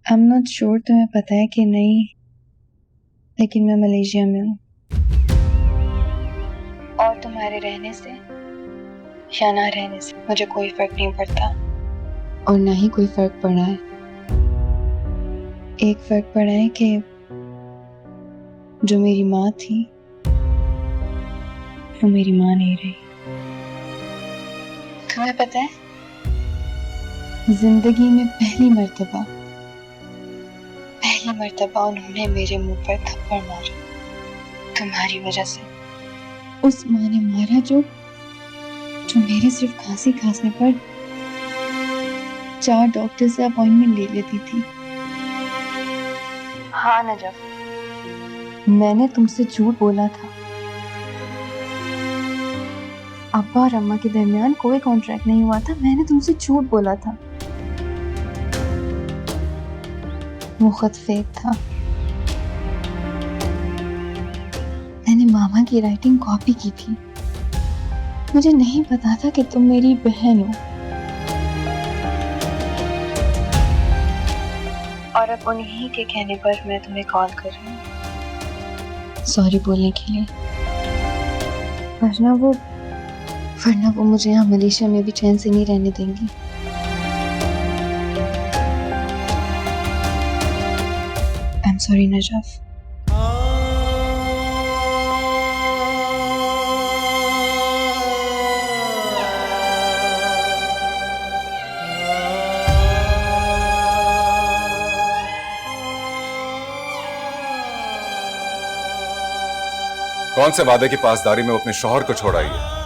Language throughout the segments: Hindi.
आई एम नॉट श्योर तुम्हें पता है कि नहीं, लेकिन मैं मलेशिया में हूँ और तुम्हारे रहने से या ना रहने से मुझे कोई फर्क नहीं पड़ता और ना ही कोई फर्क पड़ा है। एक फर्क पड़ा है कि जो मेरी माँ थी वो मेरी माँ नहीं रही। तुम्हें पता है, जिंदगी में पहली मर्तबा उन्होंने मेरे मुंह पर थप्पड़ मारा तुम्हारी वजह से। उस माँ ने मारा जो मेरे सिर्फ खांसी खांसने पर 4 डॉक्टर से अपॉइंटमेंट ले लेती थी। हाँ नजफ, मैंने तुमसे झूठ बोला था। अब्बा और अम्मा के दरमियान कोई कॉन्ट्रैक्ट नहीं हुआ था, मैंने तुमसे झूठ बोला था। वो खत फेक था। मैंने मामा की राइटिंग कॉपी की थी। मुझे नहीं पता था कि तुम मेरी बहन हो। और अब उन्हीं के कहने पर मैं तुम्हें कॉल कर रही हूँ सॉरी बोलने के लिए। वरना वो मुझे यहाँ मलेशिया में भी चैन से नहीं रहने देंगी। I am sorry Najaf. कौन से वादे की पासदारी में वो अपने शौहर को छोड़ आई है?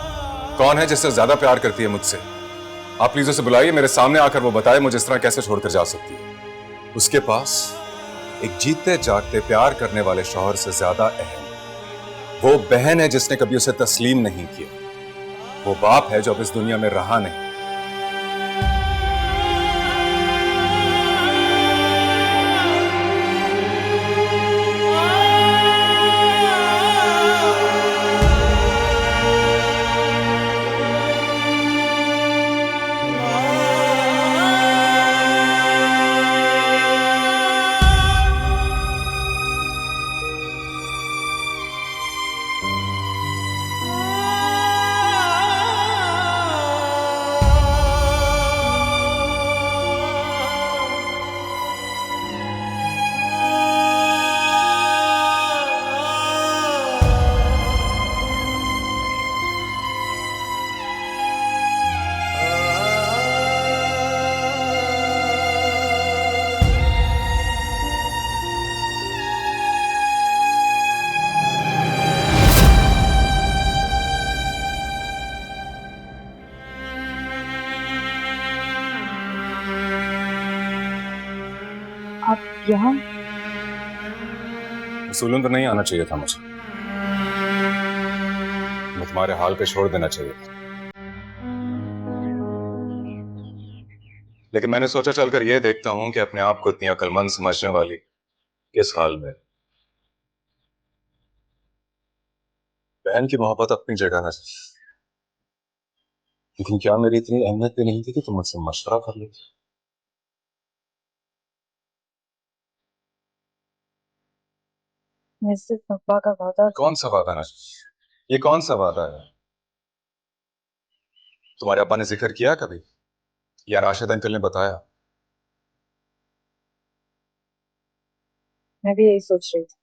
कौन है जिससे ज्यादा प्यार करती है मुझसे? आप प्लीज उसे बुलाइए, मेरे सामने आकर वो बताए मुझे इस तरह कैसे छोड़कर जा सकती है। उसके पास एक जीते जागते प्यार करने वाले शौहर से ज्यादा अहम वो बहन है जिसने कभी उसे तस्लीम नहीं किया। वो बाप है जो अब इस दुनिया में रहा नहीं। आप यहाँ? रसूलन तो नहीं आना चाहिए था मुझे। मैं तुम्हारे हाल पे छोड़ देना चाहिए था। लेकिन मैंने सोचा चलकर यह देखता हूं कि अपने आप को इतनी अक्लमंद समझने वाली किस हाल में। बहन की मोहब्बत अपनी जगह है, लेकिन क्या मेरी इतनी अहमियत भी नहीं थी कि तुम मुझसे मशवरा कर लेते? मैं सिर्फ पापा का वादा। कौन सा वादा है? ये कौन सा वादा है? तुम्हारे अब्बा ने जिक्र किया कभी, या राशिद अंकल ने बताया? मैं भी यही सोच रही थी।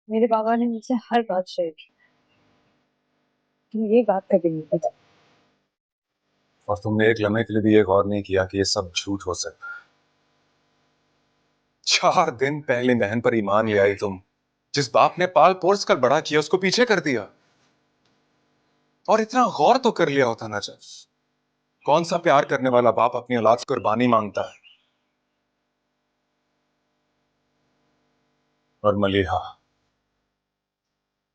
मेरे बाबा ने मुझसे हर बात शेयर की, लेकिन ये बात कभी नहीं की। और तुमने एक लम्हे के लिए भी ये गौर नहीं किया कि ये सब झूठ हो सकता है। 4 दिन पहले बहन पर ईमान ले आई तुम। जिस बाप ने पाल पोस कर बड़ा किया उसको पीछे कर दिया। और इतना गौर तो कर लिया होता ना। कौन सा प्यार करने वाला बाप अपनी औलाद से कुर्बानी मांगता है? और मलीहा,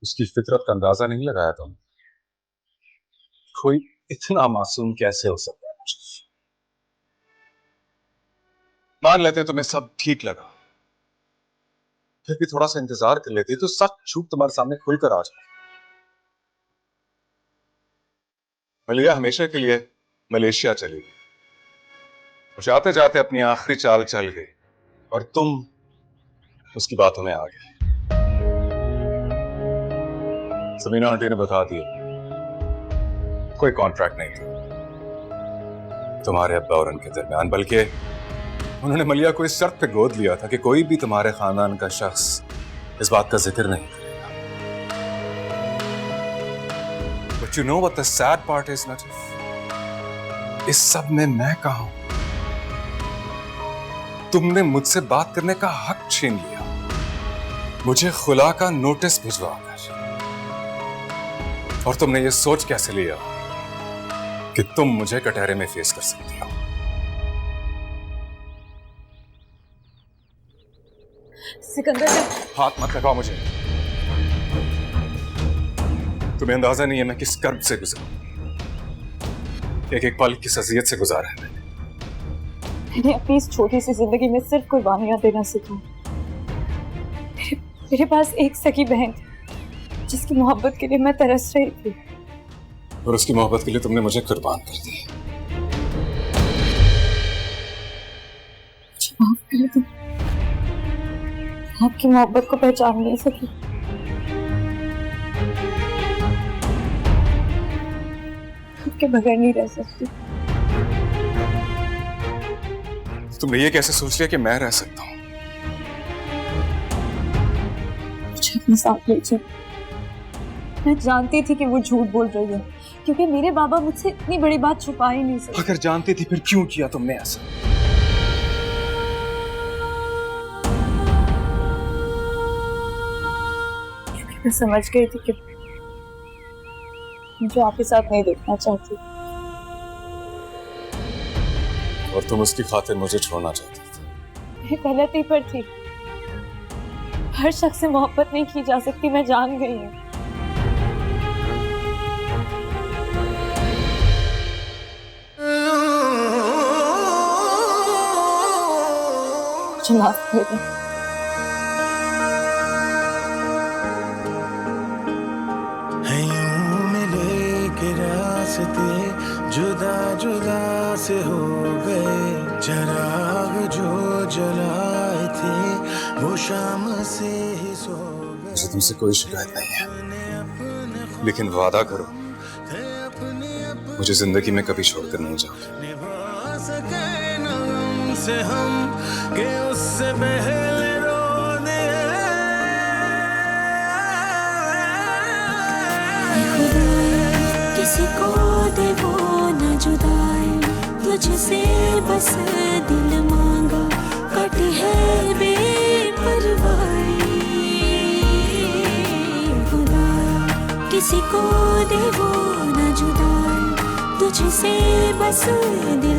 उसकी फितरत का अंदाजा नहीं लगाया तुम? कोई इतना मासूम कैसे हो सकता है? मान लेते हैं तुम्हें सब ठीक लगा, फिर भी थोड़ा सा इंतजार कर लेती तो सच झूठ तुम्हारे सामने खुलकर आ जाए। मलिया हमेशा के लिए मलेशिया चली गई और जाते जाते अपनी आखिरी चाल चल गई। और तुम उसकी बातों में आ गए। समीना आंटी ने बता दिया कोई कॉन्ट्रैक्ट नहीं था तुम्हारे अब्बा और उनके दरमियान, बल्कि उन्होंने मलिया को इस शर्त पे गोद लिया था कि कोई भी तुम्हारे खानदान का शख्स इस बात का जिक्र नहीं करेगा। But you know what the sad part is, Latif? इस सब में मैं कहा हूं? तुमने मुझसे बात करने का हक छीन लिया, मुझे खुला का नोटिस भिजवा कर। और तुमने ये सोच कैसे लिया कि तुम मुझे कटहरे में फेस कर सकती हो? सिकंदर, हाथ मत लगाओ मुझे। तुम्हें अंदाजा नहीं है मैं किस कर्ब से गुजरा, एक एक पल किस अजियत से गुजारा है मैंने अपनी इस छोटी सी जिंदगी में सिर्फ कुर्बानियां देना सीखा। मेरे पास एक सगी बहन थी जिसकी मोहब्बत के लिए मैं तरस रही थी, और उसकी मोहब्बत के लिए तुमने मुझे कुर्बान कर दिया। माफ कर दो, आपकी मोहब्बत को पहचान नहीं सकी। आपके बगैर नहीं रह सकती। तुमने ये कैसे सोच लिया कि मैं रह सकता हूँ? मुझे अपने साथ ले चलो। मैं जानती थी कि वो झूठ बोल रही है, क्योंकि मेरे बाबा मुझसे इतनी बड़ी बात छुपा ही नहीं सकते। अगर जानती थी फिर क्यों किया तुमने ऐसा? क्योंकि मैं समझ गई थी कि मुझे आपके साथ नहीं देखना चाहती, और तुम उसकी खातिर मुझे छोड़ना चाहती थी। मैं गलती पर थी। हर शख्स से मोहब्बत नहीं की जा सकती, मैं जान गई हूँ। माफ कर दो। रास्ते जुदा जुदा से हो गए, चराग जो जलाए थे वो शाम से ही सो गए। मुझे तुमसे कोई शिकायत नहीं है, लेकिन वादा करो मुझे जिंदगी में कभी छोड़कर नहीं जाओगे। निभा सके न हमसे हम के उससे पहले रोने। किसी को दे वो न जुदाई, तुझसे बस दिल मांगा, कट है बेपरवाही। खुदा किसी को दे वो न जुदाई, तुझसे बस दिल